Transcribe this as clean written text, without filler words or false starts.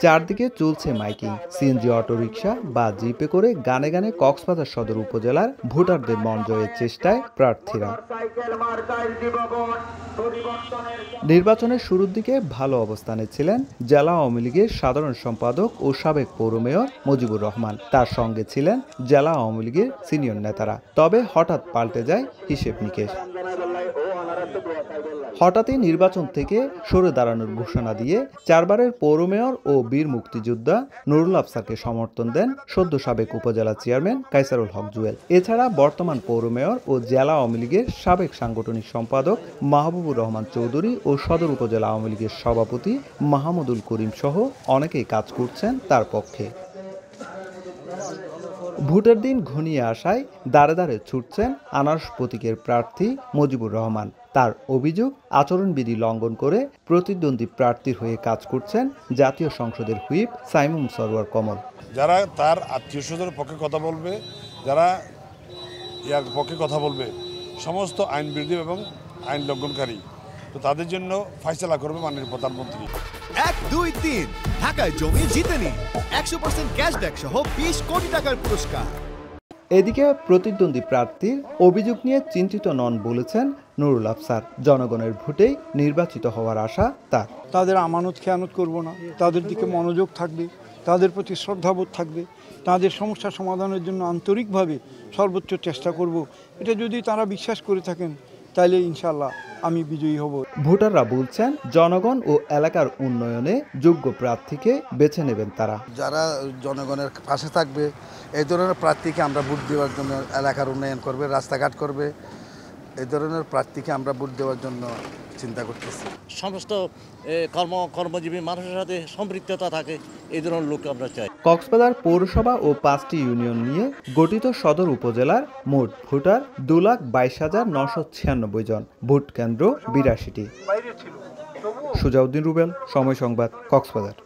চারদিকে চলছে miking, CNG autorickshaw বা জিপে করে গানে গানে কক্সবাজার সদর উপজেলার ভোটারদের মন জয়ের চেষ্টায় প্রার্থীরা। নির্বাচনের শুরুর দিকে ভালো অবস্থানে ছিলেন জেলা আওয়ামী লীগের সাধারণ সম্পাদক ও সাবেক পৌর মেয়র মুজিবুর রহমান। তার সঙ্গে ছিলেন জেলা আওয়ামী লীগের সিনিয়র নেতারা। তবে হঠাৎ পাল্টে যায় হিসেব নিকেশ। হঠাৎই নির্বাচন থেকে সরে দাঁড়ানোর ঘোষণা দিয়ে চারবারের পৌর মেয়র ও বীর মুক্তিযোদ্ধা নুরুল আফসারকে সমর্থন দেন সদ্য সাবেক উপজেলা চেয়ারম্যান কায়সারুল হক জুয়েল। এছাড়া বর্তমান পৌর মেয়র ও জেলা আওয়ামী লীগের সাবেক সাংগঠনিক সম্পাদক মাহবুবুর রহমান চৌধুরী ও সদর উপজেলা আওয়ামী লীগের সভাপতি মাহমুদুল করিম সহ অনেকেই কাজ করছেন তার পক্ষে। ভোটের দিন ঘনিয়ে আসায় দাঁড়ে দাঁড়ে ছুটছেন আনারস প্রতীকের প্রার্থী মুজিবুর রহমান। তার অভিযোগ, আচরণবিধি লঙ্ঘন করে প্রতিদ্বন্দ্বী প্রার্থীর হয়ে কাজ করছেন জাতীয় সংসদের হুইপ সাইমুম সরওয়ার কমল। যারা তার আত্মীয় স্বজনের পক্ষে কথা বলবে, যারা ইয়ার পক্ষে কথা বলবে, সমস্ত আইন বিরোধী এবং আইন লঙ্ঘনকারী, তো তাদের জন্য ফয়সালা করবে মাননীয় প্রধানমন্ত্রী। 1, 2, 3 ঢাকায় জমি জিতে নিন 100% ক্যাশব্যাক সহ 20 কোটি টাকার পুরস্কার। এদিকে প্রতিদ্বন্দ্বী প্রার্থীর অভিযোগ নিয়ে চিন্তিত নন বলেছেন নুরুল আফসার। জনগণের ভোটেই নির্বাচিত হওয়ার আশা তার। তাদের আমানত খেয়ানত করব না, তাদের দিকে মনোযোগ থাকবে, তাদের প্রতি শ্রদ্ধাবোধ থাকবে, তাদের সমস্যা সমাধানের জন্য আন্তরিকভাবে সর্বোচ্চ চেষ্টা করব। এটা যদি তারা বিশ্বাস করে থাকেন তাহলে ইনশাল্লাহ আমি বিজয়ী হব। ভোটাররা বলছেন জনগণ ও এলাকার উন্নয়নে যোগ্য প্রার্থীকে বেছে নেবেন তারা। যারা জনগণের পাশে থাকবে এই ধরনের প্রার্থীকে আমরা ভোট দেওয়ার জন্য, এলাকার উন্নয়ন করবে, রাস্তাঘাট করবে, এই ধরনের প্রার্থীকে আমরা ভোট দেওয়ার জন্য চিন্তা করতেছি। সমস্ত কর্মজীবী মানুষের সাথে সম্পৃক্ততা থাকে, এই ধরনের লোক আমরা চাই। কক্সবাজার পৌরসভা ও 5টি ইউনিয়ন নিয়ে গঠিত সদর উপজেলার মোট ভোটার 2,22,996 জন। ভোট কেন্দ্র 82টি। সুজাউদ্দিন রুবেল, সময় সংবাদ, কক্সবাজার।